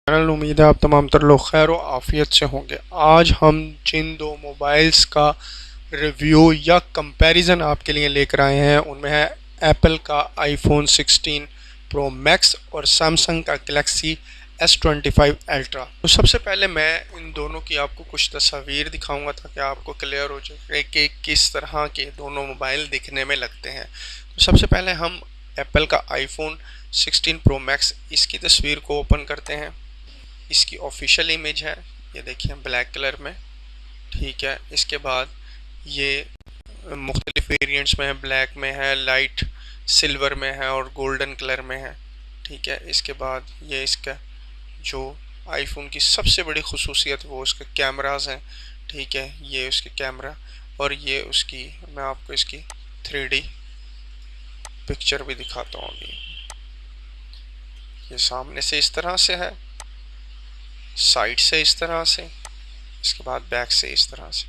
Channel. उम्मीद है आप तमाम तर लोग खैर और आफियत से होंगे। आज हम जिन दो मोबाइल्स का रिव्यू या कंपैरिजन आपके लिए लेकर आए हैं उनमें है एप्पल का आईफोन 16 प्रो मैक्स और सैमसंग का गैलेक्सी S25 अल्ट्रा। तो सबसे पहले मैं इन दोनों की आपको कुछ तस्वीर दिखाऊंगा ताकि आपको क्लियर हो जाए कि किस तरह के दोनों मोबाइल दिखने में लगते हैं। तो सबसे पहले हम एप्पल का आईफोन 16 प्रो मैक्स इसकी तस्वीर को ओपन करते हैं। इसकी ऑफिशियल इमेज है, ये देखिए ब्लैक कलर में, ठीक है। इसके बाद ये मुख्तलिफ वेरिएंट्स में है, ब्लैक में है, लाइट सिल्वर में है और गोल्डन कलर में है, ठीक है। इसके बाद ये इसका जो आईफोन की सबसे बड़ी खुसूसियत वो उसके कैमरास हैं, ठीक है। ये उसके कैमरा और ये उसकी, मैं आपको इसकी 3D पिक्चर भी दिखाता हूँ अभी। ये सामने से इस तरह से है, साइड से इस तरह से, इसके बाद बैक से इस तरह से।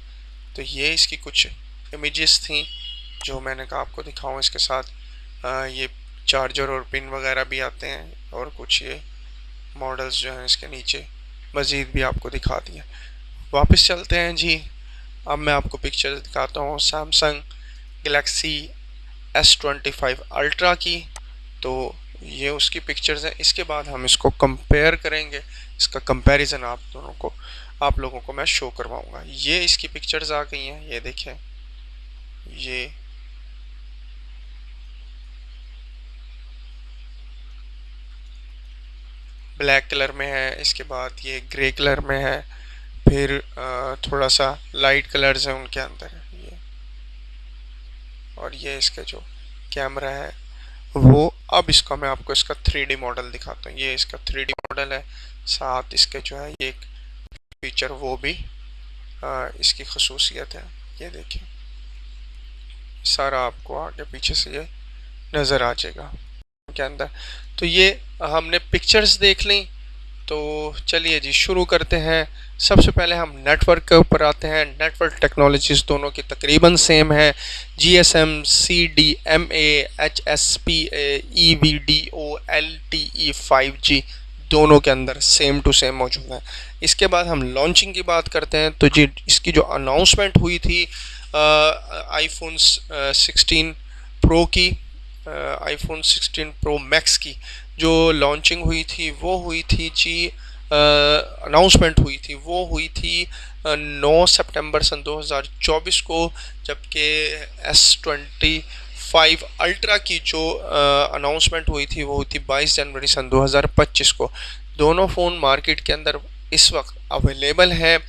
तो ये इसकी कुछ इमेजेस थी जो मैंने कहा आपको दिखाऊं। इसके साथ ये चार्जर और पिन वगैरह भी आते हैं और कुछ ये मॉडल्स जो हैं इसके नीचे मज़ीद भी आपको दिखा दिया। वापस चलते हैं जी। अब मैं आपको पिक्चर दिखाता हूँ सैमसंग गैलेक्सी S25 अल्ट्रा की। तो ये उसकी पिक्चर्स हैं। इसके बाद हम इसको कंपेयर करेंगे, इसका कंपैरिजन आप लोगों को मैं शो करवाऊंगा। ये इसकी पिक्चर्स आ गई हैं, ये देखें, ये ब्लैक कलर में है, इसके बाद ये ग्रे कलर में है, फिर थोड़ा सा लाइट कलर्स हैं उनके अंदर ये, और ये इसका जो कैमरा है वो। अब इसका मैं आपको इसका 3D मॉडल दिखाता हूँ। ये इसका 3D मॉडल है, साथ इसके जो है ये फीचर वो भी इसकी खसूसियत है। ये देखिए सारा आपको आगे पीछे से ये नज़र आ जाएगा के अंदर। तो ये हमने पिक्चर्स देख ली। तो चलिए जी शुरू करते हैं। सबसे पहले हम नेटवर्क के ऊपर आते हैं। नेटवर्क टेक्नोलॉजीज दोनों की तकरीबन सेम है। GSM, CDMA, HSPA, EVDO, LTE, 5G दोनों के अंदर सेम टू सेम मौजूद है। इसके बाद हम लॉन्चिंग की बात करते हैं। तो जी इसकी जो अनाउंसमेंट हुई थी आईफोन 16 प्रो की, आईफोन 16 प्रो मैक्स की जो लॉन्चिंग हुई थी वो हुई थी जी, अनाउंसमेंट हुई थी वो हुई थी 9 सितंबर सन 2024 को, जबकि S25 अल्ट्रा की जो अनाउंसमेंट हुई थी वो हुई थी 22 जनवरी सन 2025 को। दोनों फ़ोन मार्केट के अंदर इस वक्त अवेलेबल है।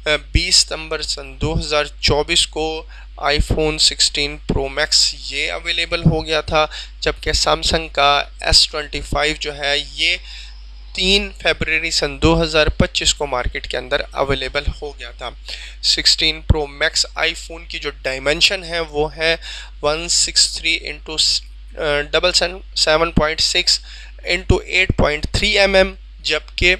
20 सितंबर सन 2024 को आईफोन 16 प्रो मैक्स ये अवेलेबल हो गया था, जबकि सैमसंग का S25 जो है ये 3 फरवरी सन 2025 को मार्केट के अंदर अवेलेबल हो गया था। 16 प्रो मैक्स आईफोन की जो डायमेंशन है वो है 163 इंटू 7.6 इंटू 8.3 mm, जबकि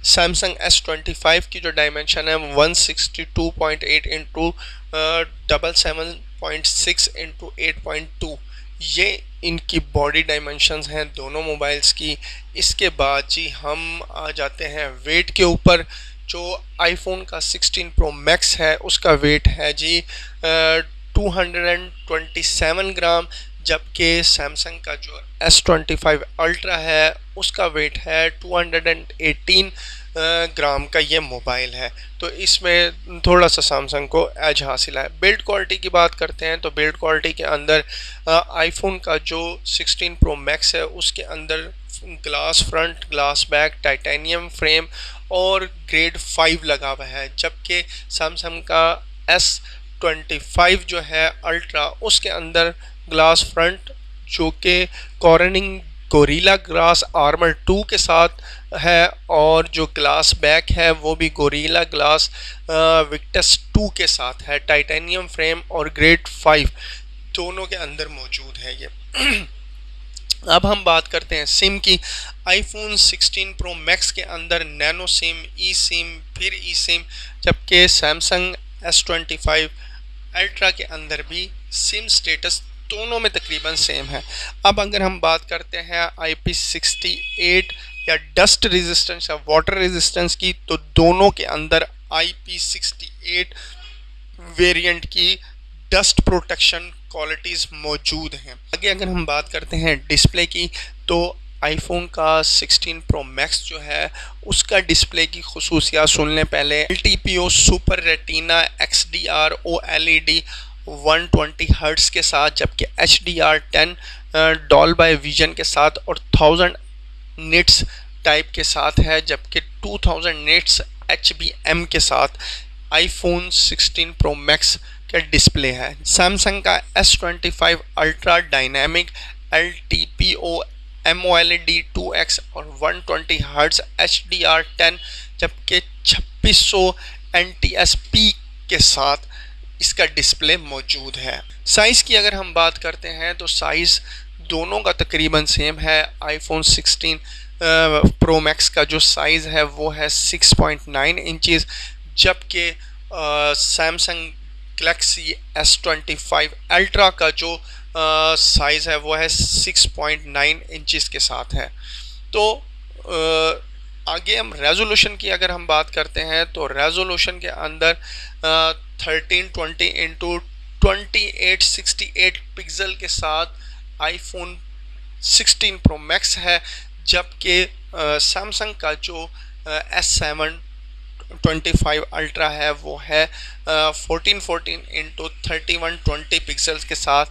सैमसंग S25 की जो डायमेंशन है 162.8 इंटू 7.6 इंटू 8.2। ये इनकी बॉडी डायमेंशंस हैं दोनों मोबाइल्स की। इसके बाद जी हम आ जाते हैं वेट के ऊपर। जो आईफोन का 16 प्रो मैक्स है उसका वेट है जी 227 ग्राम, जबकि सैमसंग का जो S25 अल्ट्रा है उसका वेट है 218 ग्राम का ये मोबाइल है। तो इसमें थोड़ा सा सैमसंग को एज हासिल है। बिल्ड क्वालिटी की बात करते हैं तो बिल्ड क्वालिटी के अंदर आईफोन का जो 16 प्रो मैक्स है उसके अंदर glass front, glass back, titanium frame और ग्रेड 5 लगा हुआ है, जबकि सैमसंग का S25 जो है अल्ट्रा उसके अंदर ग्लास फ्रंट जो कि कॉर्निंग गोरिल्ला ग्लास आर्मर 2 के साथ है, और जो ग्लास बैक है वो भी गोरिल्ला ग्लास विक्टस 2 के साथ है। टाइटेनियम फ्रेम और ग्रेड 5 दोनों के अंदर मौजूद है ये। अब हम बात करते हैं सिम की। आईफोन 16 प्रो मैक्स के अंदर नैनो सिम, ई सिम, फिर ई सिम, जबकि सैमसंग S25 अल्ट्रा के अंदर भी सिम स्टेटस दोनों में तकरीबन सेम है। अब अगर हम बात करते हैं IP68 या डस्ट रेजिस्टेंस या वाटर रेजिस्टेंस की, तो दोनों के अंदर IP68 वेरिएंट की डस्ट प्रोटेक्शन क्वालिटीज़ मौजूद हैं। आगे अगर हम बात करते हैं डिस्प्ले की, तो आईफोन का 16 प्रो मैक्स जो है उसका डिस्प्ले की खुसूसियात सुन लें पहले। LTPO सुपर रेटिना XDR OLED 120 हर्ट्स के साथ, जबकि HDR10 डॉल्बी विजन के साथ और 1000 निट्स टाइप के साथ है, जबकि 2000 निट्स HBM के साथ आईफोन 16 प्रो मैक्स का डिस्प्ले है। सैमसंग का S25 ultra dynamic LTPO AMOLED 2X और 120 हर्ट्ज HDR10, जबकि 2600 NTSP के साथ इसका डिस्प्ले मौजूद है। साइज़ की अगर हम बात करते हैं तो साइज़ दोनों का तकरीबन सेम है। आईफोन 16 प्रो मैक्स का जो साइज़ है वो है 6.9 इंचज़, जबकि सैमसंग गैलेक्सी S25 अल्ट्रा का जो साइज़ है वो है 6.9 इंचज़ के साथ है। तो आगे हम रेजोल्यूशन की अगर हम बात करते हैं तो रेजोल्यूशन के अंदर 1320 इंटू 2868 पिक्सल के साथ आईफोन 16 प्रो मैक्स है, जबकि सैमसंग का जो S7 25 अल्ट्रा है वो है 1440 इंटू 3120 पिक्सल्स के साथ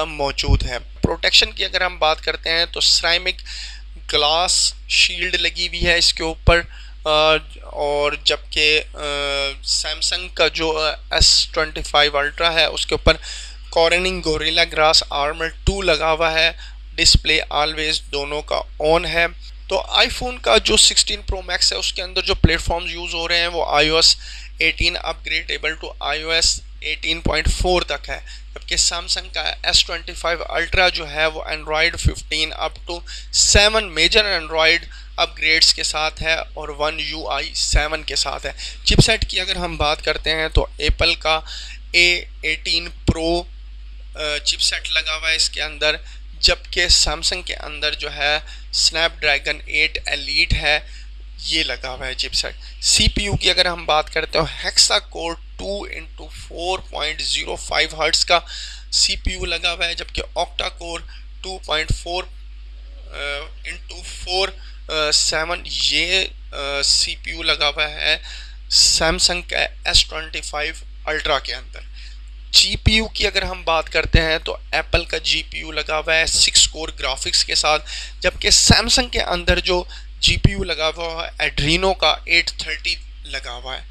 मौजूद है। प्रोटेक्शन की अगर हम बात करते हैं तो सिरेमिक ग्लास शील्ड लगी हुई है इसके ऊपर, और जबकि सैमसंग का जो S25 अल्ट्रा है उसके ऊपर कॉर्निंग गोरिल्ला ग्लास आर्मर 2 लगा हुआ है। डिस्प्ले ऑलवेज दोनों का ऑन है। तो आईफोन का जो 16 प्रो मैक्स है उसके अंदर जो प्लेटफॉर्म्स यूज़ हो रहे हैं वो iOS 18 अपग्रेडेबल टू iOS 18.4 तक है, जबकि सैमसंग का S25 अल्ट्रा जो है वो Android 15 up to 7 major Android upgrades के साथ है और One UI 7 के साथ है। चिपसेट की अगर हम बात करते हैं तो एप्पल का A18 प्रो चिपसेट लगा हुआ है इसके अंदर, जबकि सैमसंग के अंदर जो है स्नैपड्रैगन 8 एलीट है ये लगा हुआ है चिपसेट। CPU की अगर हम बात करते हो हेक्सा कोर 2x4.05 हर्ट्ज का CPU लगा हुआ है, जबकि ऑक्टा कोर 2.4x4 ये CPU लगा हुआ है सैमसंग का S25 अल्ट्रा के अंदर। GPU की अगर हम बात करते हैं तो एप्पल का GPU लगा हुआ है 6 कोर ग्राफिक्स के साथ, जबकि सैमसंग के अंदर जो GPU लगा हुआ है एड्रीनो का 830 लगा हुआ है।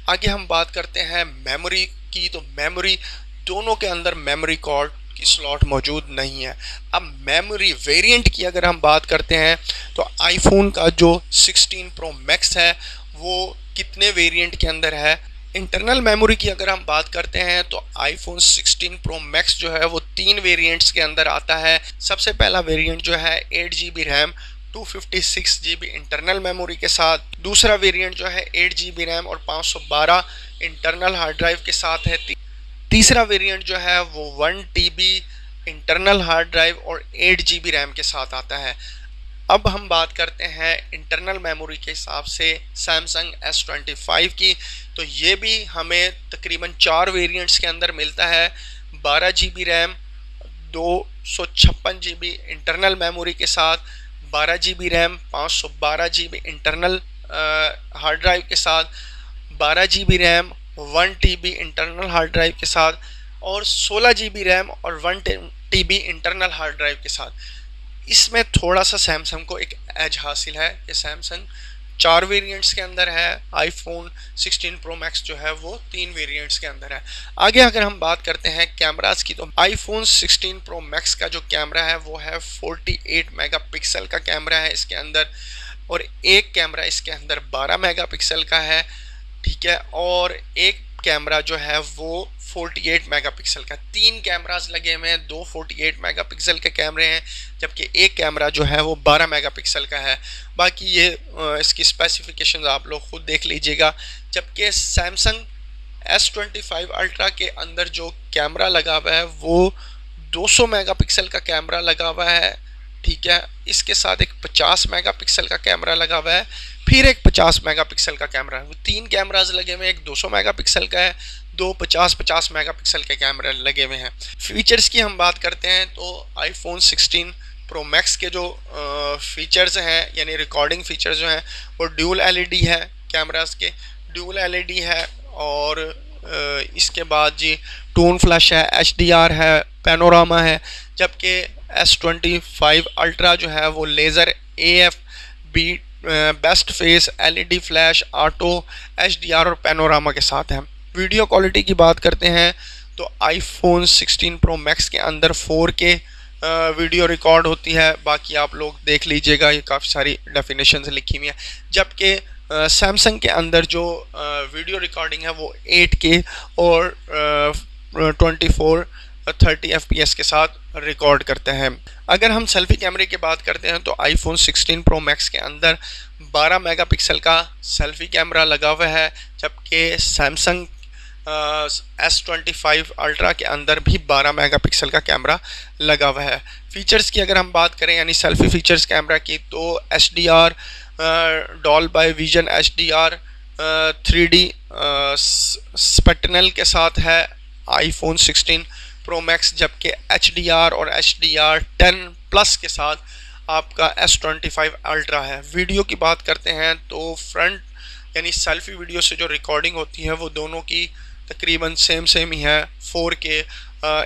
आगे हम बात करते हैं मेमोरी की, तो मेमोरी दोनों के अंदर मेमोरी कार्ड की स्लॉट मौजूद नहीं है। अब मेमोरी वेरिएंट की अगर हम बात करते हैं तो आईफोन का जो 16 प्रो मैक्स है वो कितने वेरिएंट के अंदर है। इंटरनल मेमोरी की अगर हम बात करते हैं तो आईफोन 16 प्रो मैक्स जो है वो 3 वेरिएंट्स के अंदर आता है। सबसे पहला वेरिएंट जो है 8 GB RAM 256 GB internal memory के साथ, दूसरा वेरिएंट जो है 8 GB रैम और 512 इंटरनल हार्ड ड्राइव के साथ है। तीसरा वेरिएंट जो है वो 1 TB इंटरनल हार्ड ड्राइव और 8 GB रैम के साथ आता है। अब हम बात करते हैं इंटरनल मेमोरी के हिसाब से सैमसंग S25 की, तो ये भी हमें तकरीबन 4 वेरिएंट्स के अंदर मिलता है। 12 GB RAM 256 GB internal memory के साथ, 12 GB RAM 512 GB internal hard drive के साथ, 12 GB RAM 1 TB internal hard drive के साथ और 16 GB रैम और 1 TB इंटरनल हार्ड ड्राइव के साथ। इसमें थोड़ा सा सैमसंग को एक एज हासिल है कि सैमसंग 4 वेरिएंट्स के अंदर है, आईफोन 16 प्रो मैक्स जो है वो 3 वेरिएंट्स के अंदर है। आगे अगर हम बात करते हैं कैमरास की, तो आईफोन 16 प्रो मैक्स का जो कैमरा है वो है 48 मेगापिक्सल का कैमरा है इसके अंदर, और एक कैमरा इसके अंदर 12 मेगापिक्सल का है, ठीक है, और एक कैमरा जो है वो 48 मेगापिक्सल का। 3 कैमरास लगे हुए हैं, 2 48 मेगापिक्सल के कैमरे हैं, जबकि एक कैमरा जो है वो 12 मेगापिक्सल का है। बाकी ये इसकी स्पेसिफिकेशंस आप लोग खुद देख लीजिएगा। जबकि सैमसंग S25 अल्ट्रा के अंदर जो कैमरा लगा हुआ है वो 200 मेगापिक्सल का कैमरा लगा हुआ है, ठीक है। इसके साथ एक 50 मेगापिक्सल का कैमरा लगा हुआ है, फिर एक 50 मेगापिक्सल का कैमरा है। वो 3 कैमराज लगे हुए हैं, एक 200 मेगापिक्सल का है, दो 50 मेगापिक्सल के कैमरे लगे हुए हैं। फीचर्स की हम बात करते हैं तो आईफोन 16 प्रो मैक्स के जो फीचर्स हैं यानी रिकॉर्डिंग फीचर्स जो हैं वो ड्यूल एलईडी है, कैमरास के ड्यूल एलईडी है, और इसके बाद जी टोन फ्लैश है, एचडीआर है, पैनोरामा है। जबकि S25 अल्ट्रा जो है वो laser AF B best face LED flash auto HDR और पैनोरामा के साथ है। वीडियो क्वालिटी की बात करते हैं तो आईफोन 16 प्रो मैक्स के अंदर 4K वीडियो रिकॉर्ड होती है। बाकी आप लोग देख लीजिएगा, ये काफ़ी सारी डेफिनेशंस लिखी हुई हैं। जबकि सैमसंग के अंदर जो वीडियो रिकॉर्डिंग है वो 8K और 24-30 FPS के साथ रिकॉर्ड करते हैं। अगर हम सेल्फी कैमरे की बात करते हैं तो आईफोन 16 प्रो मैक्स के अंदर 12 मेगापिक्सल का सेल्फी कैमरा लगा हुआ है, जबकि सैमसंग S25 अल्ट्रा के अंदर भी 12 मेगापिक्सल का कैमरा लगा हुआ है। फीचर्स की अगर हम बात करें यानी सेल्फी फीचर्स कैमरा की तो HDR, Dolby vision HDR 3D spectral के साथ है आईफोन 16 प्रो मैक्स, जबकि HDR और HDR10 प्लस के साथ आपका S25 अल्ट्रा है। वीडियो की बात करते हैं तो फ्रंट यानी सेल्फी वीडियो से जो रिकॉर्डिंग होती है वो दोनों की तकरीबन सेम ही है, 4K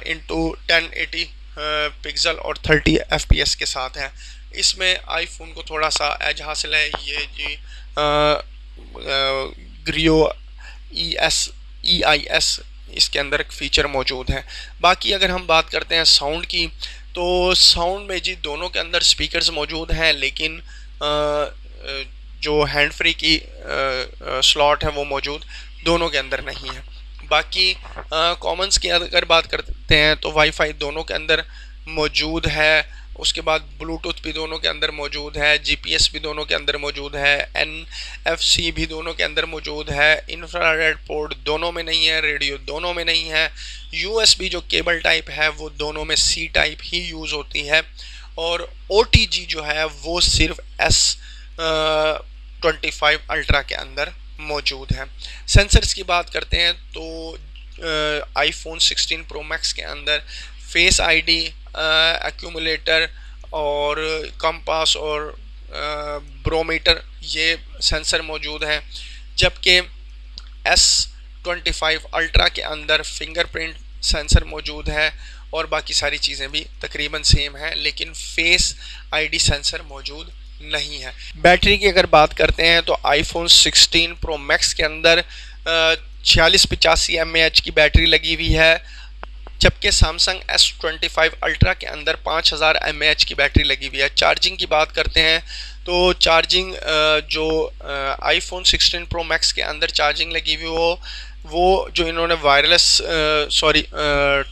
इंटू 1080 पिक्सल और 30 FPS के साथ है। इसमें आईफोन को थोड़ा सा एज हासिल है, ये जी ग्रियो EIS इसके अंदर एक फ़ीचर मौजूद है। बाकी अगर हम बात करते हैं साउंड की तो साउंड में जी दोनों के अंदर स्पीकर्स मौजूद हैं, लेकिन जो हैंड फ्री की स्लॉट है वो मौजूद दोनों के अंदर नहीं है। बाकी कॉमन्स की अगर बात करते हैं तो वाईफाई दोनों के अंदर मौजूद है, उसके बाद ब्लूटूथ भी दोनों के अंदर मौजूद है, GPS भी दोनों के अंदर मौजूद है, NFC भी दोनों के अंदर मौजूद है, इंफ्रारेड पोर्ट दोनों में नहीं है, रेडियो दोनों में नहीं है, USB जो केबल टाइप है वो दोनों में C टाइप ही यूज़ होती है, और OTG जो है वो सिर्फ S25 अल्ट्रा के अंदर मौजूद है। सेंसर्स की बात करते हैं तो आईफोन 16 प्रो मैक्स के अंदर फेस आईडी, एक्यूमुलेटर और कंपास और ब्रोमीटर ये सेंसर मौजूद हैं, जबकि S25 अल्ट्रा के अंदर फिंगरप्रिंट सेंसर मौजूद है और बाकी सारी चीज़ें भी तकरीबन सेम हैं, लेकिन फेस आईडी सेंसर मौजूद नहीं है। बैटरी की अगर बात करते हैं तो आईफोन 16 प्रो मैक्स के अंदर 4685 mAh की बैटरी लगी हुई है, जबकि सैमसंग S25 अल्ट्रा के अंदर 5000 mAh की बैटरी लगी हुई है। चार्जिंग की बात करते हैं तो चार्जिंग जो आईफोन 16 प्रो मैक्स के अंदर चार्जिंग लगी हुई वो जो इन्होंने वायरलेस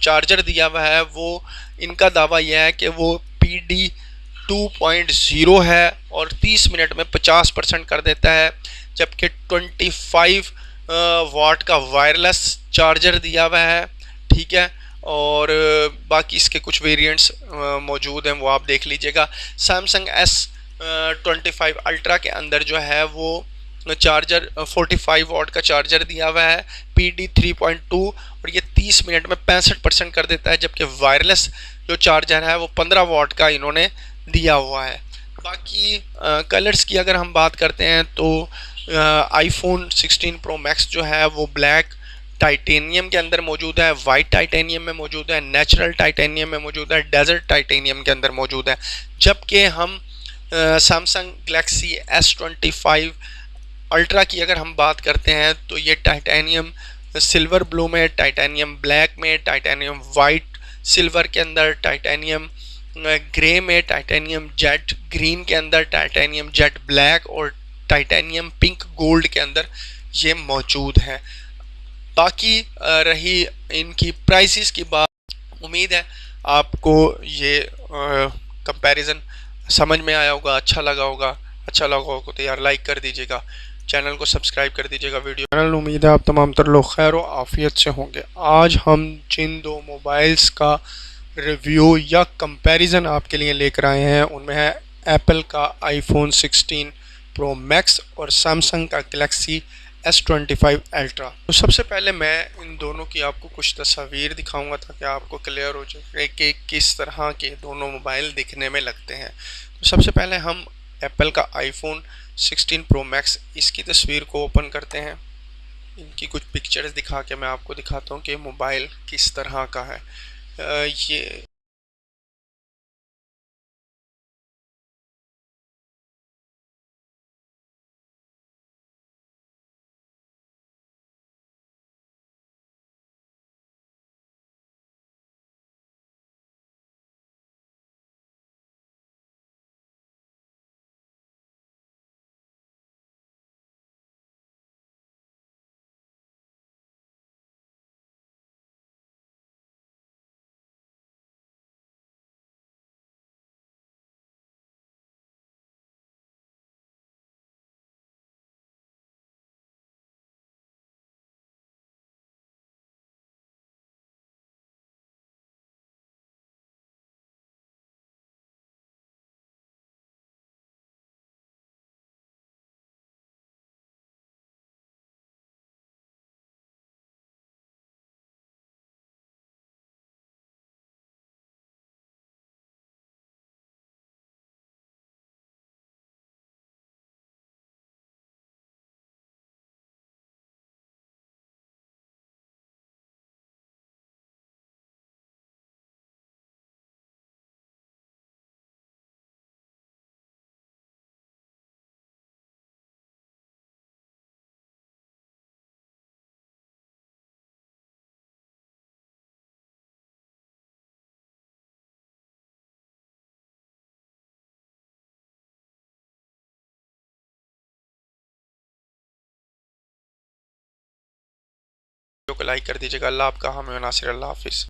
चार्जर दिया हुआ है वो इनका दावा यह है कि वो PD 2.0 है और 30 मिनट में 50% कर देता है, जबकि 25 वाट का वायरलेस चार्जर दिया हुआ है, ठीक है। और बाकी इसके कुछ वेरिएंट्स मौजूद हैं, वो आप देख लीजिएगा। सैमसंग S25 अल्ट्रा के अंदर जो है वो चार्जर 45 वाट का चार्जर दिया हुआ है, PD 3.2, और ये 30 मिनट में 65% कर देता है, जबकि वायरलेस जो चार्जर है वो 15 वाट का इन्होंने दिया हुआ है। बाकी कलर्स की अगर हम बात करते हैं तो आईफोन 16 प्रो मैक्स जो है वो ब्लैक टाइटेनियम के अंदर मौजूद है, वाइट टाइटेनियम में मौजूद है, नेचुरल टाइटेनियम में मौजूद है, डेजर्ट टाइटेनियम के अंदर मौजूद है। जबकि हम सैमसंग गैलेक्सी S25 अल्ट्रा की अगर हम बात करते हैं तो ये टाइटेनियम सिल्वर ब्लू में, टाइटेनियम ब्लैक में, टाइटेनियम वाइट सिल्वर के अंदर, टाइटेनियम ग्रे में, टाइटेनियम जेट ग्रीन के अंदर, टाइटेनियम जेट ब्लैक और टाइटेनियम पिंक गोल्ड के अंदर ये मौजूद है। बाकी रही इनकी प्राइसेस की बात, उम्मीद है आपको ये कंपैरिजन समझ में आया होगा, अच्छा लगा होगा तो यार लाइक कर दीजिएगा, चैनल को सब्सक्राइब कर दीजिएगा। वीडियो उम्मीद है आप तमाम तर लोग खैर व आफियत से होंगे। आज हम जिन दो मोबाइल्स का रिव्यू या कंपैरिजन आपके लिए लेकर आए हैं उनमें है एप्पल का आईफोन 16 प्रो मैक्स और सैमसंग का गैलेक्सी S25 अल्ट्रा। तो सबसे पहले मैं इन दोनों की आपको कुछ तस्वीर दिखाऊंगा ताकि आपको क्लियर हो जाए कि किस तरह के दोनों मोबाइल दिखने में लगते हैं। तो सबसे पहले हम एप्पल का आईफोन 16 प्रो मैक्स इसकी तस्वीर को ओपन करते हैं। इनकी कुछ पिक्चर्स दिखा के मैं आपको दिखाता हूँ कि मोबाइल किस तरह का है। ये वीडियो को लाइक कर दीजिएगा। अल्लाह आपका हामी नासिर। अल्लाह हाफिज़।